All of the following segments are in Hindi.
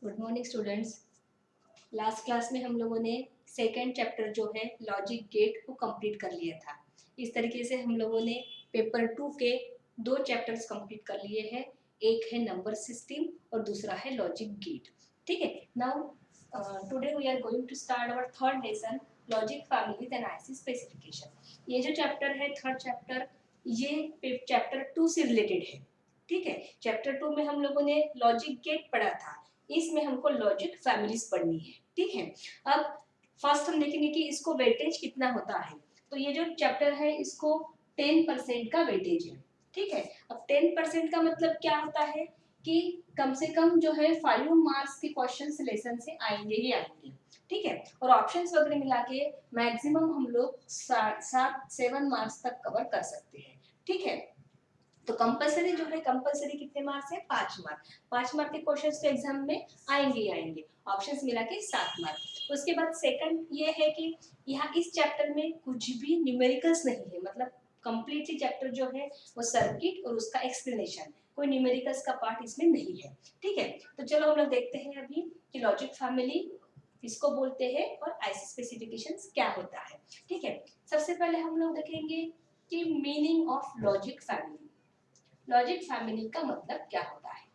Good morning students. Last class में हम लोगों ने सेकेंड चैप्टर जो है लॉजिक गेट को कंप्लीट कर लिया था। इस तरीके से हम लोगों ने पेपर 2 के दो चैप्टर्स कंप्लीट कर लिए हैं। एक है नंबर सिस्टम और दूसरा है लॉजिक गेट। ठीक है। Now today we are going to start our third lesson, logic families and IC specification. ये जो चैप्टर है थर्ड चैप्टर, ये चैप्टर 2 से रिलेटेड है। ठीक है। चैप्टर 2 में हम लोगों ने लॉजिक गेट पढ़ा था, इसमें हमको लॉजिक फैमिलीज पढ़नी है। ठीक है। अब फर्स्ट हम देखेंगे कि इसको वेटेज कितना होता है। तो ये जो चैप्टर है इसको 10% का वेटेज है। ठीक है। अब 10% का मतलब क्या होता है कि कम से कम जो है 5 मार्क्स के क्वेश्चन लेसन से आएंगे ही आएंगे। ठीक है। और ऑप्शंस वगैरह मिला के मैक्सिमम हम लोग 7 मार्क्स तक कवर कर सकते हैं। ठीक है। तो कंपलसरी जो है, कंपलसरी कितने मार्क्स है? 5 मार्क। 5 मार्क के क्वेश्चन तो एग्जाम में आएंगे ही आएंगे। ऑप्शंस मिला के 7 मार्क। उसके बाद सेकंड ये है कि यहाँ इस चैप्टर में कुछ भी न्यूमेरिकल्स नहीं है, मतलब कंप्लीटली चैप्टर जो है वो सर्किट और उसका एक्सप्लेनेशन, कोई न्यूमेरिकल्स का पार्ट इसमें नहीं है। ठीक है। तो चलो हम लोग देखते हैं अभी कि लॉजिक फैमिली किसको बोलते हैं और आईसी स्पेसिफिकेशंस क्या होता है। ठीक है। सबसे पहले हम लोग देखेंगे कि meaning of logic family. Logic family का मतलब क्या होता है।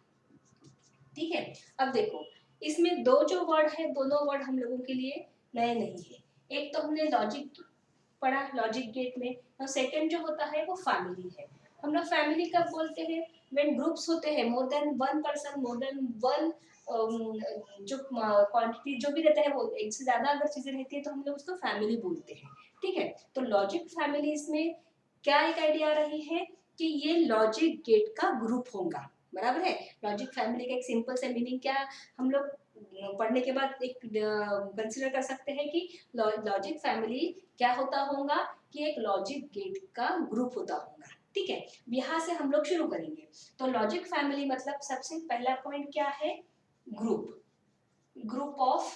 ठीक है। अब देखो, इसमें दो जो वर्ड है, दोनों वर्ड हम लोगों के लिए नए नहीं है। एक तो हमने लॉजिक पढ़ा लॉजिक गेट में, और सेकंड जो होता है वो फैमिली है। हम लोग फैमिली कब बोलते हैं? व्हेन ग्रुप्स होते हैं, more than one person, more than one, जो क्वांटिटी जो भी रहता है वो एक से ज्यादा अगर चीजें रहती है तो हम लोग उसको फैमिली बोलते हैं। ठीक है। तो लॉजिक फैमिली इसमें क्या एक आइडिया आ रही है कि ये लॉजिक गेट का ग्रुप होगा। बराबर है। लॉजिक फैमिली का एक सिंपल से मीनिंग क्या हम लोग पढ़ने के बाद एक कंसीडर कर सकते हैं कि लॉजिक फैमिली क्या होता होगा कि एक लॉजिक गेट का ग्रुप होता होगा। ठीक है। यहाँ से हम लोग शुरू करेंगे। तो लॉजिक फैमिली मतलब सबसे पहला पॉइंट क्या है? ग्रुप। ग्रुप ऑफ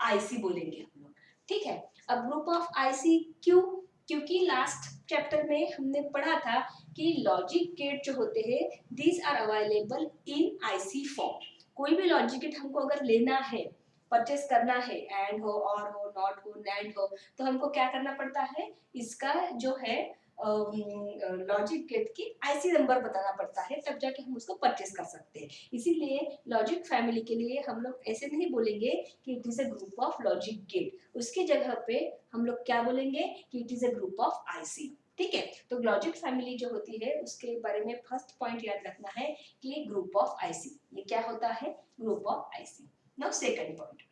आईसी बोलेंगे हम लोग। ठीक है। अब ग्रुप ऑफ आईसी क्यों? क्योंकि लास्ट चैप्टर में हमने पढ़ा था कि लॉजिक गेट जो होते हैं these are available in IC form. कोई भी लॉजिक गेट हमको अगर लेना है, परचेस करना है, एंड हो, और हो, नॉट हो, नैंड हो, तो हमको क्या करना पड़ता है? इसका जो है लॉजिक गेट की आईसी नंबर बताना पड़ता है, तब जाके हम उसको परचेस कर सकते हैं। इसीलिए लॉजिक फैमिली के लिए हम लोग ऐसे नहीं बोलेंगे कि it is a group of logic gate, उसकी जगह पे हम लोग क्या बोलेंगे कि it is a group of IC. ठीक है। तो लॉजिक फैमिली जो होती है उसके बारे में फर्स्ट पॉइंट याद रखना है कि ग्रुप ऑफ आईसी, ये क्या होता है? Group of IC. Now second point.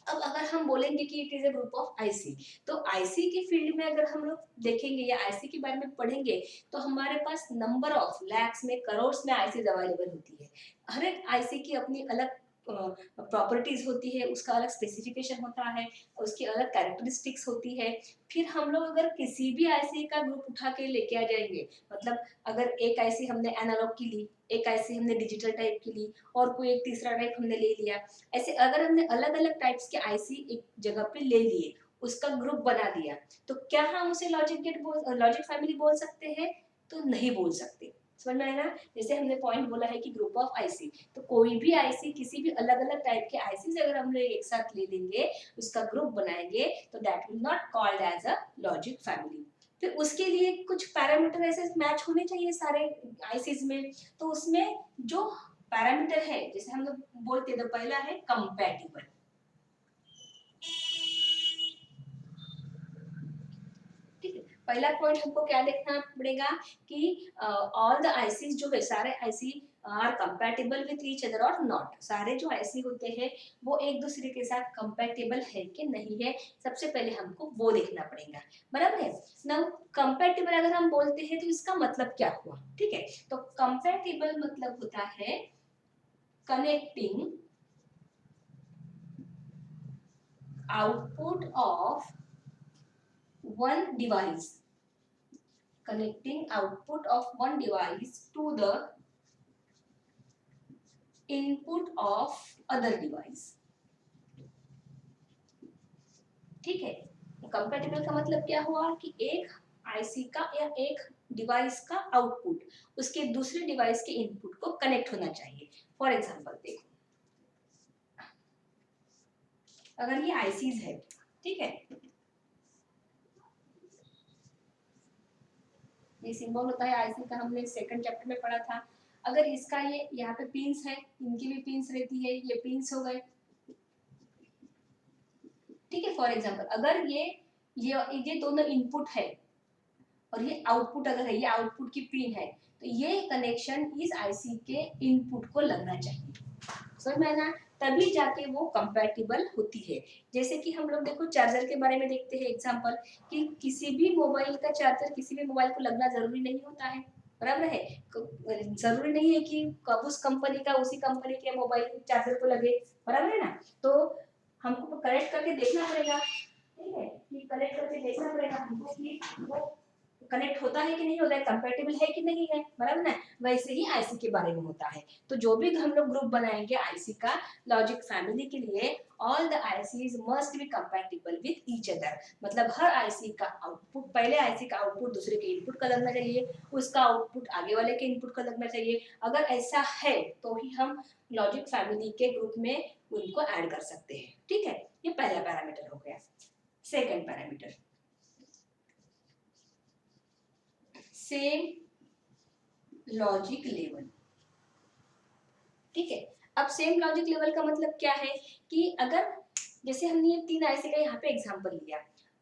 अब अगर हम बोलेंगे कि it is a group of IC, तो आईसी के फील्ड में अगर हम लोग देखेंगे या आईसी के बारे में पढ़ेंगे तो हमारे पास नंबर ऑफ लैक्स में, करोड़ में आईसी अवेलेबल होती है। हर एक आईसी की अपनी अलग प्रॉपर्टीज होती है, उसका अलग स्पेसिफिकेशन होता है, उसकी अलग कैरेक्टरिस्टिक्स होती है। फिर हम लोग अगर किसी भी आईसी का ग्रुप उठा के लेके आ जाएंगे, मतलब अगर एक आईसी हमने एनालॉग की ली, एक आईसी हमने डिजिटल टाइप की ली, और कोई एक तीसरा टाइप हमने ले लिया, ऐसे अगर हमने अलग अलग टाइप्स के आईसी एक जगह पे ले लिए, उसका ग्रुप बना दिया, तो क्या हम उसे लॉजिक फैमिली बोल सकते हैं? तो नहीं बोल सकते। समझ में आया ना? जैसे हमने पॉइंट बोला है कि ग्रुप ऑफ आईसी, तो कोई भी आईसी, किसी भी अलग अलग टाइप के आईसी अगर हम लोग एक साथ ले लेंगे, उसका ग्रुप बनाएंगे, तो that will not called as a logic family. फिर उसके लिए कुछ पैरामीटर ऐसे मैच होने चाहिए सारे आईसीज में। तो उसमें जो पैरामीटर है, जैसे हम लोग बोलते हैं, तो पहला है कंपैटिबल। ठीक है। पहला पॉइंट हमको क्या देखना पड़ेगा कि ऑल द आईसीज जो है, सारे IC are compatible with each other और नॉट। सारे जो आईसी होते हैं वो एक दूसरे के साथ कंपैटिबल है कि नहीं है, सबसे पहले हमको वो देखना पड़ेगा। बराबर है। नाउ कंपैटिबल अगर हम बोलते हैं तो इसका मतलब क्या हुआ? ठीक है। तो कंपैटिबल मतलब होता है connecting output of one device, connecting output of one device to the input of other device। ठीक है। कंपैटिबल का मतलब क्या हुआ कि एक आईसी का या एक डिवाइस का आउटपुट उसके दूसरे डिवाइस के इनपुट को कनेक्ट होना चाहिए। फॉर एग्जांपल देखो, अगर ये आईसीज है, ठीक है, ये सिंबल होता है आईसी का, हमने सेकंड चैप्टर में पढ़ा था। अगर इसका ये यहाँ पे पिंस है, इनकी भी पिंस रहती है, ये पिंस हो गए, ठीक है। फॉर एग्जांपल अगर ये दोनों इनपुट है और ये आउटपुट अगर है, ये आउटपुट की पिन है, तो ये कनेक्शन इस आईसी के इनपुट को लगना चाहिए, समझ में आना, तभी जाके वो कंपैटिबल होती है। जैसे कि हम लोग देखो चार्जर के बारे में देखते हैं एग्जांपल, कि किसी भी मोबाइल का चार्जर किसी भी मोबाइल को लगना जरूरी नहीं होता है, बराबर है। जरूरी नहीं है कि कब उस कंपनी का उसी कंपनी के मोबाइल चार्जर को लगे, बराबर है ना। तो हमको कनेक्ट करके देखना पड़ेगा, ठीक है, कि कनेक्ट करके देखना पड़ेगा हमको कि वो कनेक्ट होता है कि नहीं होता है, कंपैटिबल है कि नहीं है, बराबर ना। वैसे ही आईसी के बारे में होता है। तो जो भी हम लोग ग्रुप बनाएंगे आईसी का लॉजिक फैमिली के लिए, all the ICs must be compatible with each other, मतलब हर आईसी का आउटपुट, पहले आईसी का आउटपुट दूसरे के इनपुट का लगना चाहिए, उसका आउटपुट आगे वाले के इनपुट का लगना चाहिए। अगर ऐसा है तो ही हम लॉजिक फैमिली के ग्रुप में उनको ऐड कर सकते हैं, ठीक है। ये पहला पैरामीटर हो गया। Second parameter, same logic level, ठीक है। अब सेम लॉजिक लेवल का मतलब क्या है, कि अगर जैसे हमने ये तीन आईसी का यहाँ पे एग्जांपल लिया,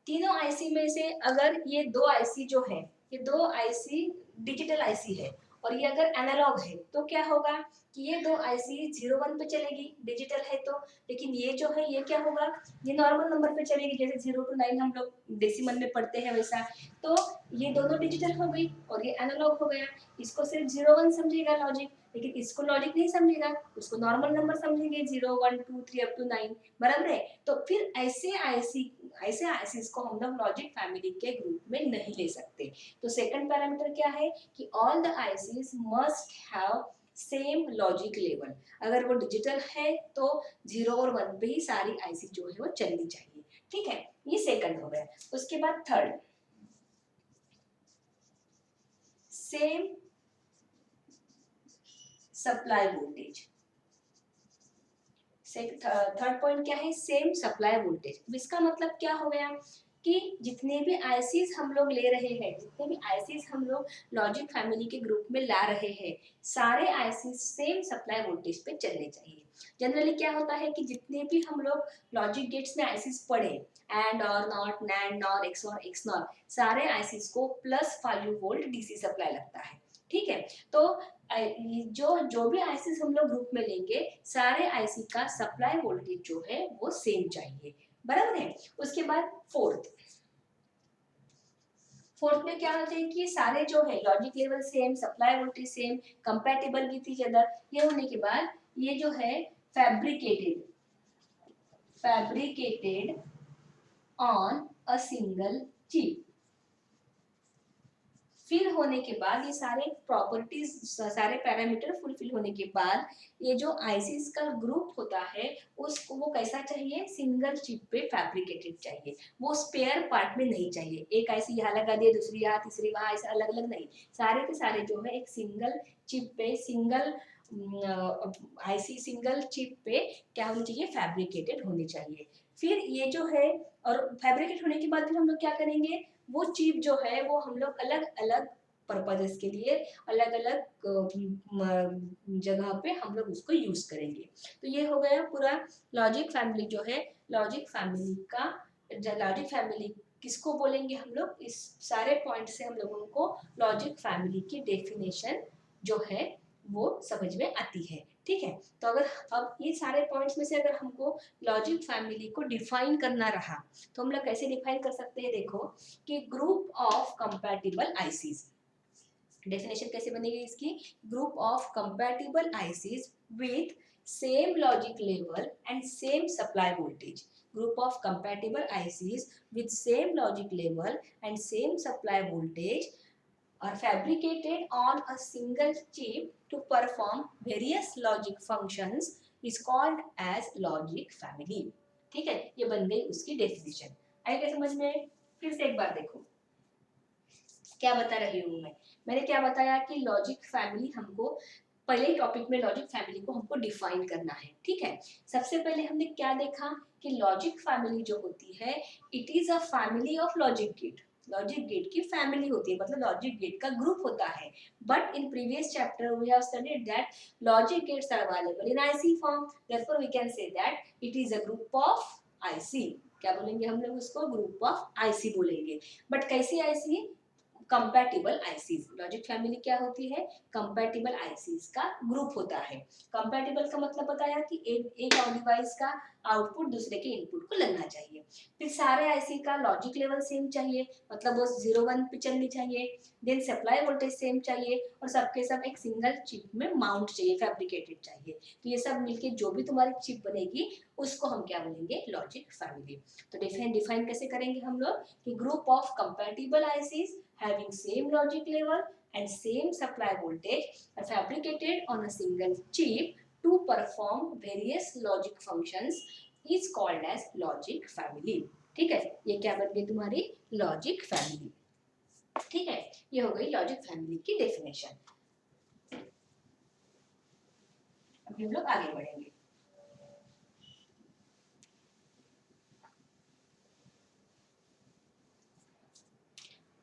तीनों आईसी में से अगर ये दो आईसी जो है, ये दो आईसी डिजिटल आईसी है और ये अगर एनालॉग है, तो क्या होगा कि ये दो आईसी 01 पे चलेगी, डिजिटल है तो। लेकिन ये जो है ये क्या होगा, ये नॉर्मल नंबर पे चलेगी, जैसे 0 to 9 हम लोग डेसिमल में पढ़ते हैं वैसा। तो ये दोनों डिजिटल हो गई और ये एनालॉग हो गया। इसको सिर्फ 01 समझेगा लॉजिक, लेकिन इसको लॉजिक नहीं समझेगा, उसको नॉर्मल नंबर समझेंगे 0 1 2 3 अप टू 9, बराबर है। तो फिर ऐसे आईसी को हम लोग लॉजिक फैमिली के ग्रुप में नहीं ले सकते। तो सेकंड पैरामीटर क्या है कि all the ICs must have same logic level. अगर वो डिजिटल है तो 0 और 1 पे ही सारी आईसी जो है वो चलनी चाहिए, ठीक है। ये सेकंड हो गया। उसके बाद third, same supply voltage. Third point क्या है, सेम सप्लाई वोल्टेज। इसका मतलब क्या हो गया कि जितने भी आईसीज हम लोग ले रहे हैं, जितने भी आईसीज हम लोग लॉजिक फैमिली के ग्रुप में ला रहे हैं, सारे आईसीज सेम सप्लाई वोल्टेज पे चलने चाहिए। जनरली क्या होता है कि जितने भी हम लोग लॉजिक गेट्स में आईसीज पढ़े, एंड और नॉट, नैंड नॉर, एक्स और एक्स नॉर, सारे आईसीज को +5 वोल्ट डीसी सप्लाई लगता है, ठीक है। तो जो जो भी आईसीज हम लोग ग्रुप में लेंगे, सारे आईसी का सप्लाई वोल्टेज जो है वो सेम चाहिए, बराबर है। उसके बाद फोर्थ में क्या होता है कि सारे जो है logic level same, supply voltage same, compatible with each other. ये होने के बाद ये जो है fabricated on a single chip. फिर होने के बाद ये सारे प्रॉपर्टीज, सारे पैरामीटर फुलफिल होने के बाद, ये जो आईसीज का ग्रुप होता है उसको वो कैसा चाहिए, सिंगल चिप पे फैब्रिकेटेड चाहिए। वो स्पेयर पार्ट में नहीं चाहिए, एक आईसी यहाँ लगा दिए, दूसरी यहाँ, तीसरी वहाँ, ऐसा अलग अलग नहीं। सारे के सारे जो है एक सिंगल चिप पे, सिंगल आईसी सिंगल चिप पे क्या होनी चाहिए, फैब्रिकेटेड होनी चाहिए। फिर ये जो है, और फैब्रिकेट होने के बाद फिर हम लोग क्या करेंगे, वो चिप जो है वो हम लोग अलग अलग पर्पजेस के लिए, अलग अलग जगह पे हम लोग उसको यूज करेंगे। तो ये हो गया पूरा लॉजिक फैमिली जो है, लॉजिक फैमिली का, लॉजिक फैमिली किसको बोलेंगे हम लोग, इस सारे पॉइंट से हम लोगों को लॉजिक फैमिली की डेफिनेशन जो है वो समझ में आती है, ठीक है। तो अगर अब ये सारे पॉइंट्स में से अगर हमको लॉजिक फैमिली को डिफाइन करना रहा, तो हम लोग कैसे डिफाइन कर सकते हैं, देखो कि group of compatible ICs, definition कैसे बनेगी इसकी, group of compatible ICs with same logic level and same supply voltage. Group of compatible ICs with same logic level and same supply voltage are fabricated on a single chip to perform various logic functions is called as logic family। ठीक है, ये बन गई उसकी डेफिनेशन। आई क्या समझ में? फिर से एक बार देखो क्या बता रही हूँ मैंने क्या बताया कि लॉजिक फैमिली हमको पहले टॉपिक में लॉजिक फैमिली को हमको डिफाइन करना है, ठीक है। सबसे पहले हमने क्या देखा कि लॉजिक फैमिली जो होती है it is a family of logic gate. Logic gate की फैमिली होती है, मतलब लॉजिक गेट का ग्रुप होता है। But in previous chapter we have studied that logic gates are available in IC form, therefore we can say that it is a group of IC. क्या बोलेंगे हम लोग उसको? ग्रुप ऑफ आईसी बोलेंगे। बट कैसी IC? Compatible ICs. Logic family क्या होती है? कंपैटिबल आईसीज का ग्रुप होता है। कंपैटिबल का मतलब बताया कि एक डिवाइस का आउटपुट दूसरे के इनपुट को लगना चाहिए। फिर सारे आईसी का लॉजिक लेवल सेम चाहिए, मतलब वो 0 1 पे चलनी चाहिए। देन सप्लाई वोल्टेज सेम चाहिए और सबके सब एक सिंगल चिप में माउंट चाहिए, फैब्रिकेटेड चाहिए। तो ये सब मिलके जो भी तुम्हारी चिप बनेगी उसको हम क्या बोलेंगे? Logic family. तो डिफाइन कैसे करेंगे हम लोग कि group of compatible ICs having same logic level and same supply voltage are fabricated on a single chip to perform various logic functions is called as logic family। ठीक है, ये क्या बन गई तुम्हारी? Logic family. ठीक है, ये हो गई लॉजिक फैमिली की डेफिनेशन। अभी हम लोग आगे बढ़ेंगे।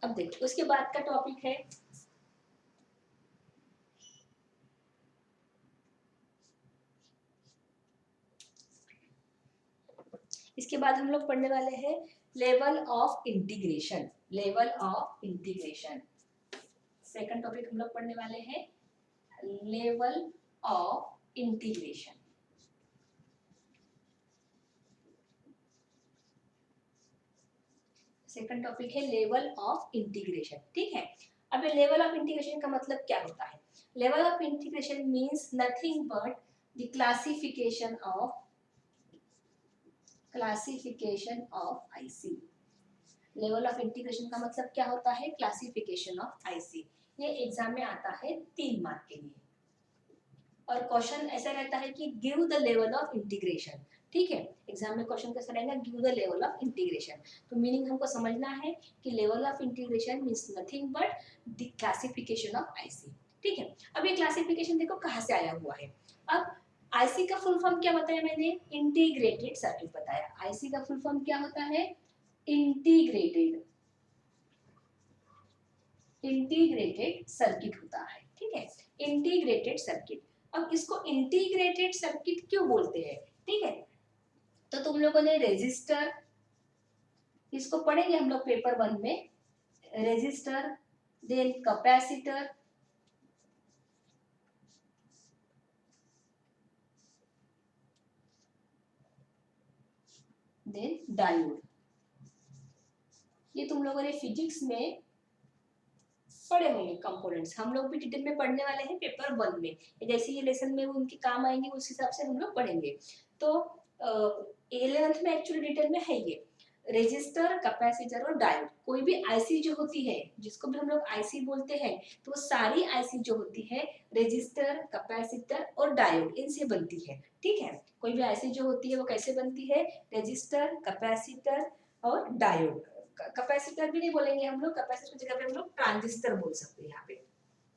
अब देखो उसके बाद का टॉपिक है इसके बाद हम लोग पढ़ने वाले हैं level of integration. Level of integration second topic हम लोग पढ़ने वाले हैं level of integration. Second topic है लेवल ऑफ इंटीग्रेशन। ठीक है, अब ये लेवल ऑफ इंटीग्रेशन का मतलब क्या होता है? Level of integration means nothing but the classification of IC. Level of integration का मतलब क्या होता है? Classification of IC. ये एग्जाम में आता है 3 मार्क के लिए और क्वेश्चन ऐसा रहता है कि give the level of integration. ठीक है, एग्जाम में क्वेश्चन कैसा रहेगा? Give the level of integration. तो मीनिंग हमको समझना है कि level of integration means nothing but the classification of IC. ठीक है, अब ये क्लासिफिकेशन देखो कहाँ से आया हुआ है। अब आईसी का फुल फॉर्म क्या बताया मैंने? इंटीग्रेटेड सर्किट बताया। आईसी का फुल फॉर्म क्या होता है? इंटीग्रेटेड सर्किट होता है। ठीक है, इंटीग्रेटेड सर्किट। अब इसको इंटीग्रेटेड सर्किट क्यों बोलते हैं? ठीक है, तो तुम लोगों ने रेजिस्टर, इसको पढ़ेंगे हम लोग पेपर 1 में। Resistor, then capacitor, then diode. ये तुम लोगों ने फिजिक्स में पढ़े होंगे कंपोनेंट्स। हम लोग भी डिटेल में पढ़ने वाले हैं पेपर 1 में। जैसे ये लेसन में उनके काम आएंगे उस हिसाब से हम लोग पढ़ेंगे। तो 11th में एक्चुअली डिटेल में है ये रेजिस्टर, कैपेसिटर और डायोड। कोई भी आईसी जो होती है, जिसको भी हम लोग आईसी बोलते हैं, तो वो सारी आईसी जो होती है रेजिस्टर, कैपेसिटर और डायोड इनसे बनती है। ठीक है, कोई भी आईसी जो होती है वो कैसे बनती है? रेजिस्टर, कैपेसिटर और डायोड। कैपेसिटर भी नहीं बोलेंगे हम लोग, कैपेसिटर की जगह पे हम लोग ट्रांजिस्टर बोल सकते हैं यहाँ पे।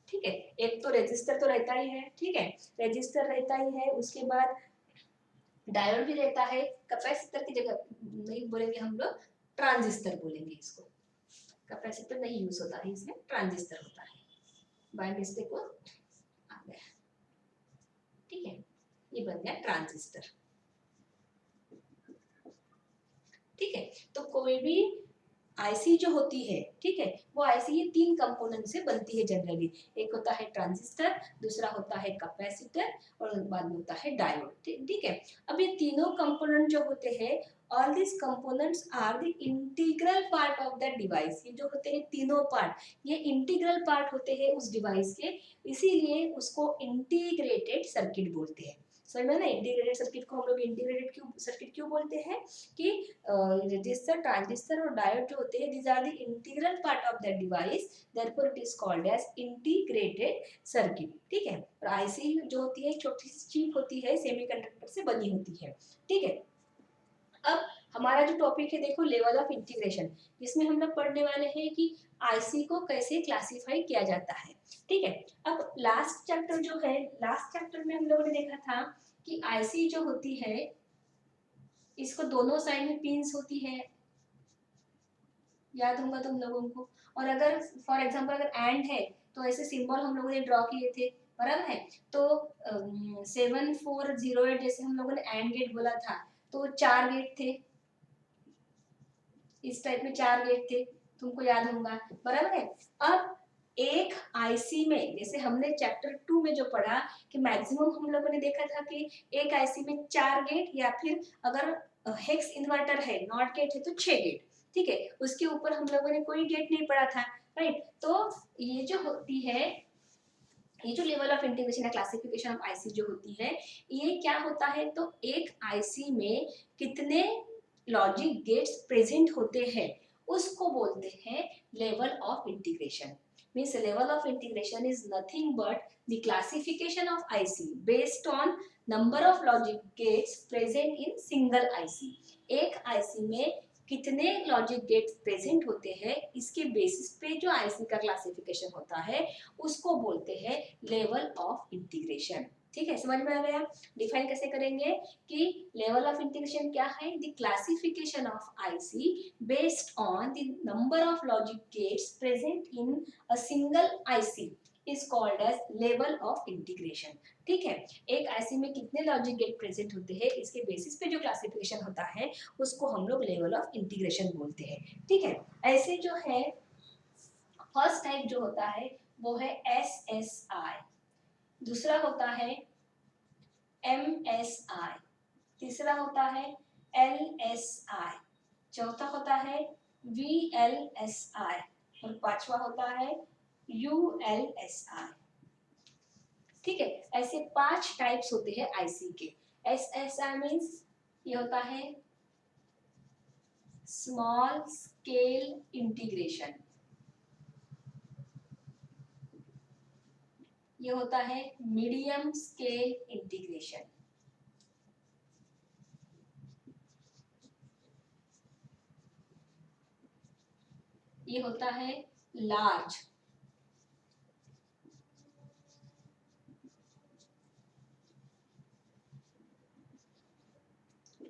ठीक है, एक तो रेजिस्टर तो रहता ही है। ठीक है, रेजिस्टर रहता ही है, उसके बाद डायोड भी रहता है। कैपेसिटर की जगह नहीं बोलेंगे हम लोग, ट्रांजिस्टर बोलेंगे इसको। कैपेसिटर नहीं यूज होता है, इसमें ट्रांजिस्टर होता है। बाय मिस्टेक वो आ गया। ठीक है, ये बन गया ट्रांजिस्टर। ठीक है, तो कोई भी आईसी जो होती है, ठीक है, वो आईसी ये 3 कंपोनेंट से बनती है जनरली। एक होता है ट्रांजिस्टर, दूसरा होता है कैपेसिटर और बाद में होता है डायोड। ठीक है, अब ये तीनों कंपोनेंट जो होते हैं, all this components are the integral part of the device. ये जो होते हैं तीनों पार्ट, ये इंटीग्रल पार्ट होते हैं उस डिवाइस के, इसीलिए उसको इंटीग्रेटेड सर्किट बोलते हैं। समझ में ना? इंटीग्रेटेड सर्किट को हम लोग इंटीग्रेटेड सर्किट क्यों बोलते हैं कि रेजिस्टर, ट्रांजिस्टर और डायोड जो होते हैं, these are the integral part of that device, therefore it is called as integrated circuit। ठीक है, और आईसी जो होती है एक छोटी सी चिप होती है, सेमीकंडक्टर से बनी होती है। ठीक है, अब हमारा जो टॉपिक है देखो लेवल ऑफ इंटीग्रेशन, जिसमें हम लोग पढ़ने वाले हैं कि आईसी को कैसे क्लासिफाई किया जाता है। ठीक है, अब लास्ट चैप्टर जो है, लास्ट चैप्टर में हम लोगों ने देखा था कि आईसी जो होती है इसको दोनों साइड में पिंस होती है, याद होगा तुम लोगों को। और अगर फॉर एग्जांपल अगर एंड है तो ऐसे सिंबल हम लोगों ने ड्रॉ किए थे, बराबर है। तो 7408 जैसे हम लोगों ने एंड गेट बोला था, तो 4 गेट थे, इस टाइप में 4 गेट थे, तुमको याद होगा, बराबर है। अब एक आईसी में, जैसे हमने चैप्टर 2 में जो पढ़ा कि मैक्सिमम हम लोगों ने देखा था कि एक आईसी में 4 गेट, या फिर अगर हेक्स इन्वर्टर है, नॉट गेट है तो 6 गेट। ठीक है, उसके ऊपर हम लोगों ने कोई गेट नहीं पढ़ा था, राइट। तो ये जो होती है, ये जो लेवल ऑफ इंटीग्रेशन या क्लासिफिकेशन ऑफ आईसी जो होती है, ये क्या होता है, तो एक आईसी में कितने लॉजिक गेट्स प्रेजेंट होते हैं उसको बोलते हैं level of integration. Means level of integration is nothing but the classification of IC based on number of logic gates present in single IC. एक आईसी में कितने लॉजिक गेट्स प्रेजेंट होते हैं, इसके बेसिस पे जो आईसी का क्लासिफिकेशन होता है उसको बोलते हैं लेवल ऑफ इंटीग्रेशन। ठीक है, समझ में आ गया। डिफाइन कैसे करेंगे कि लेवल ऑफ इंटीग्रेशन क्या है, the classification of IC based on the number of logic gates present in a single IC is called as level of integration. ठीक है, एक आईसी में कितने लॉजिक गेट प्रेजेंट होते हैं, इसके बेसिस पे जो क्लासिफिकेशन होता है उसको हम लोग लेवल ऑफ इंटीग्रेशन बोलते हैं। ठीक है, ऐसे जो है फर्स्ट टाइप जो होता है वो है SSI, दूसरा होता है MSI, तीसरा होता है LSI, चौथा होता है VLSI और पांचवा होता है ULSI। ठीक है, ऐसे 5 टाइप्स होते हैं आईसी के। SSI मींस ये होता है स्मॉल स्केल इंटीग्रेशन, ये होता है मीडियम स्केल इंटीग्रेशन, ये होता है लार्ज,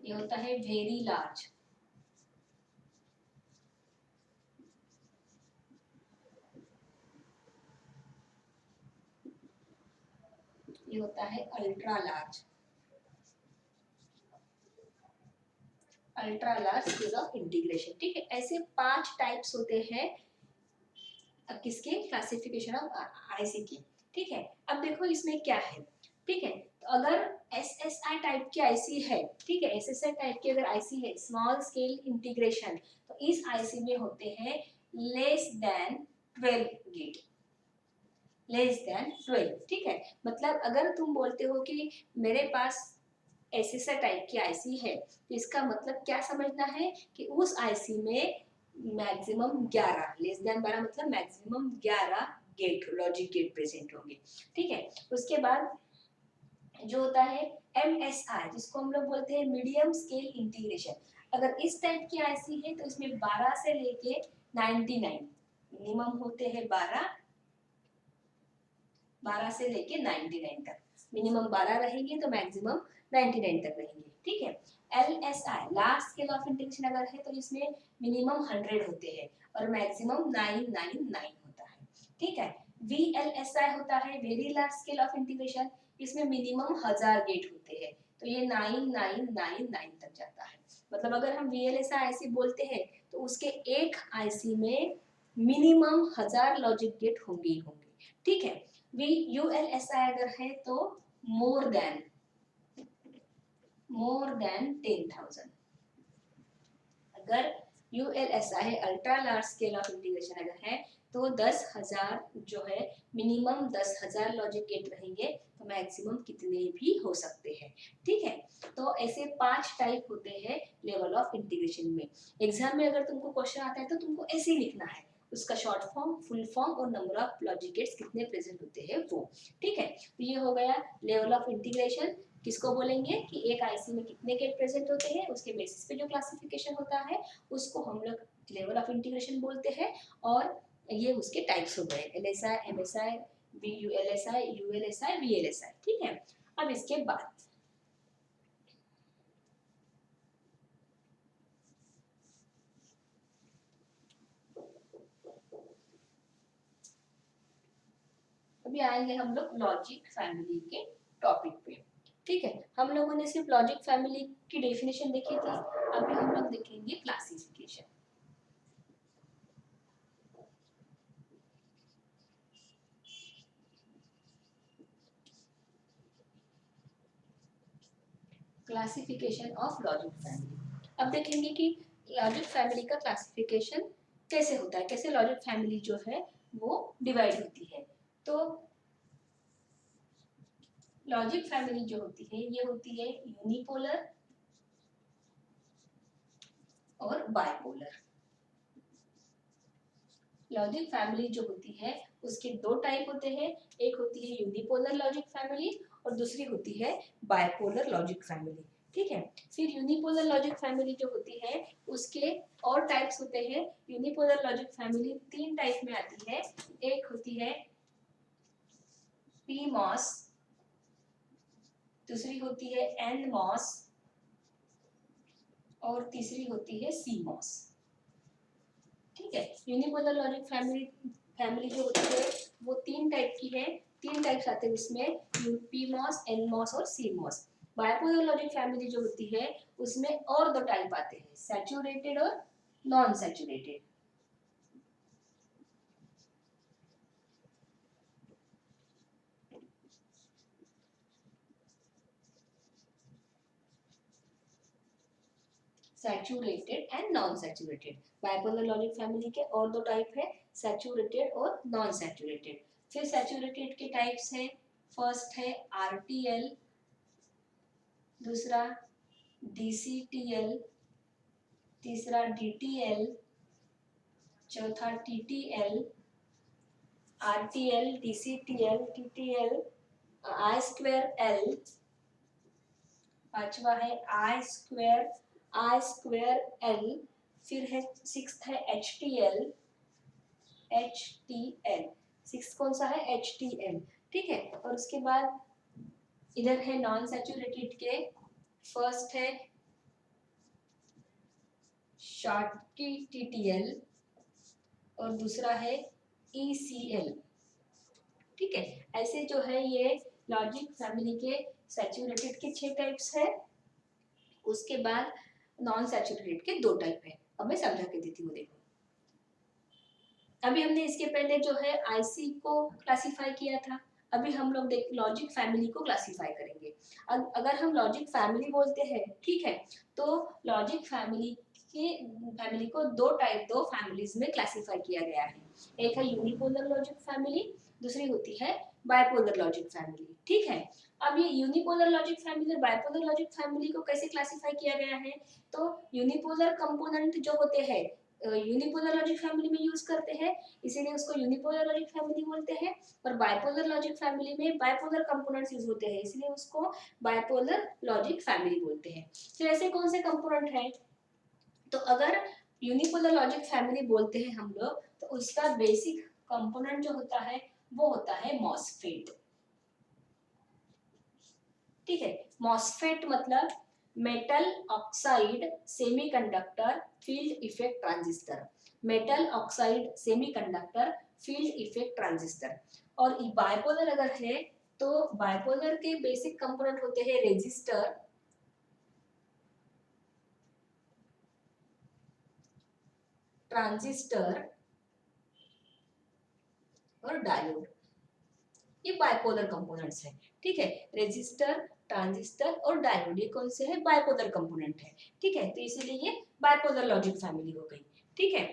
ये होता है वेरी लार्ज, ये होता है ultra large, ultra large scale of integration. ठीक है, ऐसे 5 टाइप्स होते हैं किसके क्लासिफिकेशन ऑफ आईसी की। ठीक है, अब देखो इसमें क्या है। ठीक है, तो अगर एसएसआई टाइप की आईसी है, ठीक है, एसएसआई टाइप की अगर आईसी है स्मॉल स्केल इंटीग्रेशन, तो इस आईसी में होते हैं less than 12 gate, less than 12। ठीक है, मतलब अगर तुम बोलते हो कि मेरे पास एसएसआई टाइप की आईसी है, तो इसका मतलब क्या समझना है कि उस आईसी में मैक्सिमम 11, लेस देन 12 मतलब maximum 11 gate, logic gate present होंगे। ठीक है, उसके बाद जो होता है एमएसआई, जिसको हम लोग बोलते हैं मीडियम स्केल इंटीग्रेशन। अगर इस टाइप की आईसी है तो इसमें 12 से लेके 99, मिनिमम होते हैं 12 से लेके 99 तक, मिनिमम 12 रहेंगे तो मैक्सिमम 99 तक रहेंगे। ठीक है, LSI large scale of integration अगर है तो इसमें मिनिमम 100 होते हैं और मैक्सिमम 999 होता है। ठीक है, VLSI होता है very large scale of integration, इसमें मिनिमम 1000 गेट होते हैं, तो ये 9999 तक जाता है। मतलब अगर हम VLSI आईसी बोलते हैं तो उसके एक आईसी में मिनिमम 1000 लॉजिक गेट होंगे ही होंगे। ठीक है, ULSI अगर है तो मोर देन 10,000। अगर ULSI है ultra large scale of integration अगर है तो 10,000 जो है मिनिमम 10,000 लॉजिक गेट रहेंगे, तो मैक्सिमम कितने भी हो सकते हैं। ठीक है, तो ऐसे 5 टाइप होते हैं लेवल ऑफ इंटीग्रेशन में। एग्जाम में अगर तुमको क्वेश्चन आता है तो तुमको ऐसे ही लिखना है, उसका शॉर्ट फॉर्म, फुल फॉर्म और नंबर ऑफ लॉजिक गेट्स कितने प्रेजेंट होते हैं वो। ठीक है, तो ये हो गया लेवल ऑफ इंटीग्रेशन। किसको बोलेंगे कि एक आईसी में कितने गेट प्रेजेंट होते हैं, उसके बेसिस पे जो क्लासिफिकेशन होता है उसको हम लोग लेवल ऑफ इंटीग्रेशन बोलते हैं। और ये उसके टाइप्स हो गए, एलएसआई, एमएसआई, वीयूएलएसआई, यूएलएसआई, वीएलएसआई। ठीक है, अब इसके बाद अभी आएंगे हम लोग लॉजिक फैमिली के टॉपिक पे। ठीक है, हम लोगों ने सिर्फ लॉजिक फैमिली की डेफिनेशन देखी थी, अभी हम लोग देखेंगे classification. Classification of logic family. अब देखेंगे कि लॉजिक फैमिली का क्लासिफिकेशन कैसे होता है, कैसे लॉजिक फैमिली जो है वो डिवाइड होती है। तो लॉजिक फैमिली जो होती है ये होती है यूनिपोलर और बाइपोलर। लॉजिक फैमिली जो होती है उसके दो टाइप होते हैं, एक होती है यूनिपोलर लॉजिक फैमिली और दूसरी होती है बाइपोलर लॉजिक फैमिली। ठीक है, फिर यूनिपोलर लॉजिक फैमिली जो होती है उसके और टाइप्स होते हैं। यूनिपोलर लॉजिक फैमिली तीन टाइप में आती है, एक होती है पीमॉस, दूसरी होती है एनमॉस और तीसरी होती है सीमॉस। ठीक है, यूनिपोलर लॉजिक फैमिली जो होती है वो तीन टाइप की है, तीन टाइप्स आते हैं उसमें, पीमॉस, एनमॉस और सीमॉस। बाइपोलर लॉजिक फैमिली जो होती है उसमें और दो टाइप आते हैं, सैचुरेटेड और non saturated. Saturated and non saturated. Bipolar logic family के और दो टाइप है, सैचुरेटेड और नॉन सैचुरेटेड। फिर सैचुरेटेड के टाइप्स है, फर्स्ट है आरटीएल, दूसरा डीसीटीएल, तीसरा डीटीएल, चौथा टीटीएल, आरटीएल, डीसीटीएल, टीटीएल, आई स्क्वायर एल, पांचवा है आई स्क्वायर एल, फिर है सिक्स्थ है H T L, H T L, six कौन सा है, एच टी एल। ठीक है, और उसके बाद इधर है नॉन सैचुरेटेड के, फर्स्ट है शॉर्टकी टीटीएल और दूसरा है ईसीएल। ठीक है, ऐसे जो है ये लॉजिक फैमिली के सैचुरेटेड के 6 टाइप्स है, उसके बाद नॉन सैचुरेटेड के 2 टाइप है। अब मैं समझा के देती हूँ, देखो अभी हमने इसके पहले जो है आईसी को क्लासिफाई किया था, अभी हम लोग देख लॉजिक फैमिली को क्लासिफाई करेंगे। अगर हम लॉजिक फैमिली बोलते हैं, ठीक है, तो लॉजिक फैमिली को दो फैमिलीज में क्लासिफाई किया गया है, एक है यूनिपोलर लॉजिक फैमिली, दूसरी होती है बाइपोलर लॉजिक फैमिली। ठीक है, अब ये यूनिपोलर लॉजिक फैमिली और बाइपोलर लॉजिक फैमिली को कैसे क्लासिफाई किया गया है, तो यूनिपोलर कंपोनेंट जो होते हैं यूनिपोलर लॉजिक फैमिली में यूज करते हैं, इसीलिए उसको यूनिपोलर लॉजिक फैमिली बोलते हैं। और बाइपोलर लॉजिक फैमिली में बाइपोलर कंपोनेंट्स यूज होते हैं, इसलिए उसको बाइपोलर लॉजिक फैमिली बोलते हैं। फिर ऐसे कौन से कंपोनेंट हैं, तो अगर यूनिपोलर लॉजिक फैमिली बोलते हैं हम लोग, तो उसका बेसिक कंपोनेंट जो होता है वो होता है मॉसफेट। ठीक है, मॉसफेट मतलब metal oxide semiconductor field effect transistor, metal oxide semiconductor field effect transistor. और बाइपोलर अगर है तो बाइपोलर के बेसिक कंपोनेंट होते हैं रेजिस्टर, ट्रांजिस्टर और डायोड, ये बाइपोलर कंपोनेंट्स हैं। ठीक है, रेजिस्टर, ट्रांजिस्टर और डायोड ये कौन से है, बाइपोलर कंपोनेंट है। ठीक है, तो इसीलिए ये बाइपोलर लॉजिक फैमिली हो गई। ठीक है,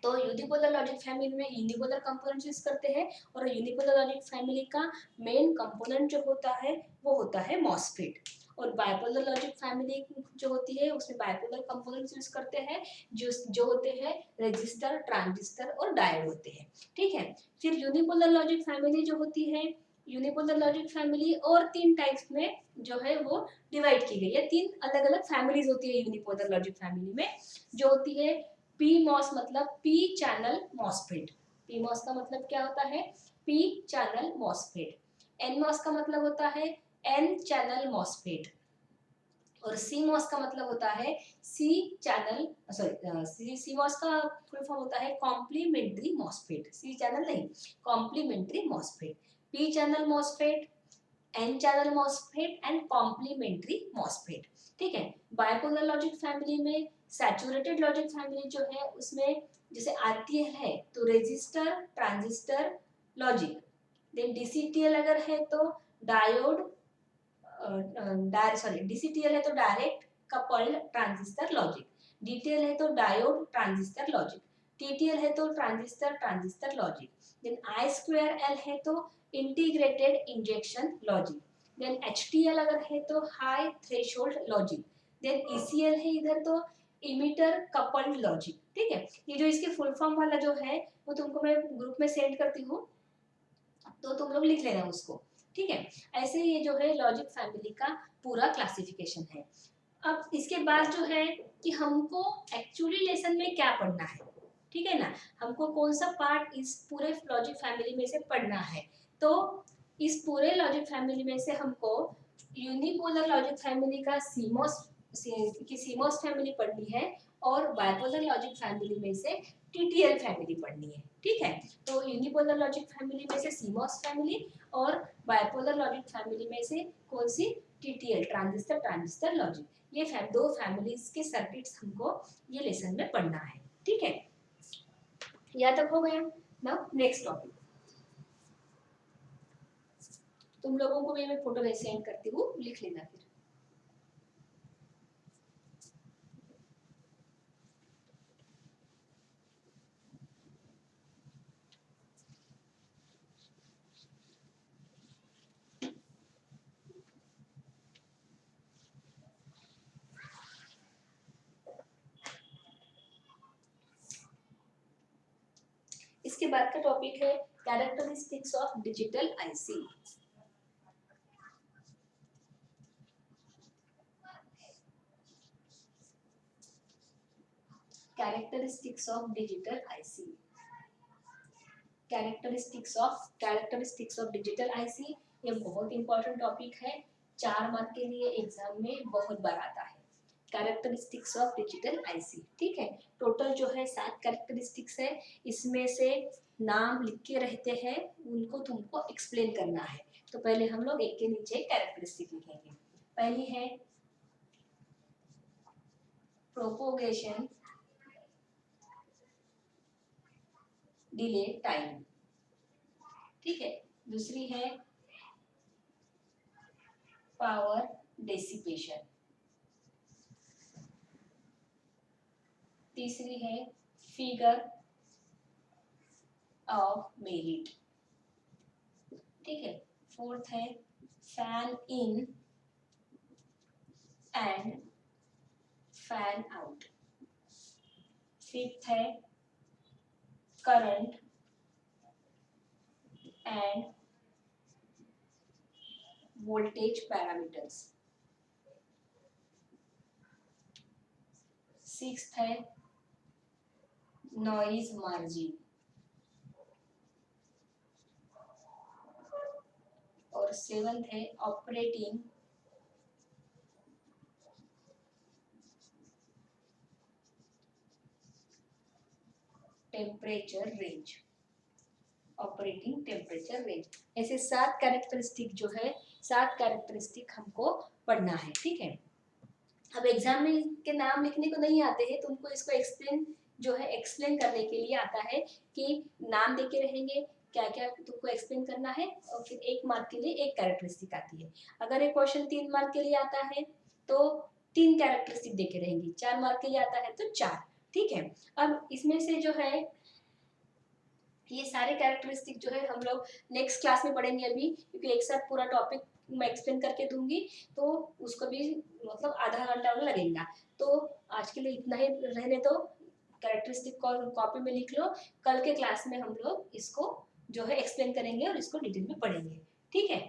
तो यूनिपोलर लॉजिक फैमिली में यूनिपोलर कंपोनेंट्स यूज करते हैं, और यूनिपोलर लॉजिक फैमिली का मेन कंपोनेंट जो होता है वो होता है मॉसफेट। और बाइपोलर लॉजिक फैमिली जो होती है उसमें बाइपोलर कंपोनेंट्स यूज करते हैं, जो होते हैं रेजिस्टर, ट्रांजिस्टर और डायोड होते हैं। ठीक है, फिर यूनिपोलर लॉजिक फैमिली जो होती है यूनिपोलर लॉजिक फैमिली और 3 टाइप्स में जो है वो डिवाइड की गई है। 3 अलग अलग फैमिलीज होती है यूनिपोलर लॉजिक फैमिली में, जो होती है पी मॉस मतलब P channel MOSFET. P MOS का मतलब क्या होता है? P channel MOSFET. N MOS का मतलब होता है एन चैनल मॉसफेट। और सी मॉस का मतलब होता है C channel, sorry C MOS का फुल फॉर्म होता है कॉम्प्लीमेंट्री मॉसफेट। सी चैनल नहीं, complementary MOSFET. P channel MOSFET, N channel MOSFET and complementary MOSFET. ठीक है। बाइपोलर लॉजिक फैमिली में सैचुरेटेड लॉजिक फैमिली जो है उसमें जैसे आरटीएल है तो resistor transistor logic. Then DCTL अगर है तो डायोड, डीसीटीएल है तो direct coupled transistor logic. DTL है तो डायोड ट्रांजिस्टर लॉजिक। टीटीएल है तो transistor transistor logic. Then I square L है तो integrated injection logic. Then HTL अगर है तो high threshold logic. Then ECL है इधर तो इमिटर कपल्ड लॉजिक। ठीक है। ये जो इसके फुल फॉर्म वाला जो है वो तुमको मैं ग्रुप में सेंड करती हूँ, तो तुम लोग लिख लेना उसको। ठीक है। ऐसे ये जो है लॉजिक फैमिली का पूरा क्लासिफिकेशन है। अब इसके बाद जो है कि हमको एक्चुअली लेसन में क्या पढ़ना है, ठीक है ना, हमको कौन सा पार्ट इस पूरे लॉजिक फैमिली में से पढ़ना है। तो इस पूरे लॉजिक फैमिली में से हमको यूनिपोलर लॉजिक फैमिली का सीमोस फैमिली पढ़नी है और बाइपोलर लॉजिक फैमिली में से टीटीएल फैमिली पढ़नी है। ठीक है। तो यूनिपोलर लॉजिक फैमिली में से सीमोस फैमिली और बाइपोलर लॉजिक फैमिली में से कौन सी? TTL, transistor transistor logic. ये दो फैमिलीज के सर्किट्स हमको ये लेसन में पढ़ना है। ठीक है। यहाँ तक हो गया। Now next topic. तुम लोगों को मैं फोटो में सेंड करती हूँ, लिख लेना फिर। इसके बाद का टॉपिक है characteristics of digital IC. Characteristics of digital IC. Characteristics of digital IC, ये बहुत इंपॉर्टेंट टॉपिक है। 4 मार्क के लिए एग्जाम में बहुत बार आता है। Characteristics of digital IC. ठीक है। टोटल जो है 7 कैरेक्टरिस्टिक्स है। इसमें से नाम लिख के रहते हैं, उनको तुमको एक्सप्लेन करना है। तो पहले हम लोग एक के नीचे कैरेक्टरिस्टिक लिखेंगे। पहली है प्रोपोगेशन डिले टाइम। ठीक है। दूसरी है पावर डेसिपेशन। तीसरी है फिगर ऑफ मेरिट। ठीक है। फोर्थ है fan in and fan out. Fifth है current and voltage parameters. Sixth है नॉइज मार्जिन। और सेवंथ है operating temperature range. Operating temperature range. ऐसे 7 कैरेक्टरिस्टिक जो है, 7 कैरेक्टरिस्टिक हमको पढ़ना है। ठीक है। अब एग्जाम में के नाम लिखने को नहीं आते हैं तो उनको इसको एक्सप्लेन जो है एक्सप्लेन करने के लिए आता है कि नाम देके रहेंगे, क्या क्या तुमको एक्सप्लेन करना है, और फिर 1 मार्क के लिए एक कैरेक्टरिस्टिक आती है। अगर एक क्वेश्चन 3 मार्क के लिए आता है तो 3 कैरेक्टरिस्टिक देके रहेंगी, 4 मार्क के लिए आता है तो 4। ठीक है। अब इसमें से जो है ये सारे कैरेक्टरिस्टिक जो है हम लोग नेक्स्ट क्लास में पढ़ेंगे अभी, क्योंकि एक साथ पूरा टॉपिक मैं एक्सप्लेन करके दूंगी तो उसको भी मतलब आधा घंटा लगेगा। तो आज के लिए इतना ही रहने दो। कैरेक्टरिस्टिक कॉपी में लिख लो, कल के क्लास में हम लोग इसको जो है एक्सप्लेन करेंगे और इसको डिटेल में पढ़ेंगे। ठीक है।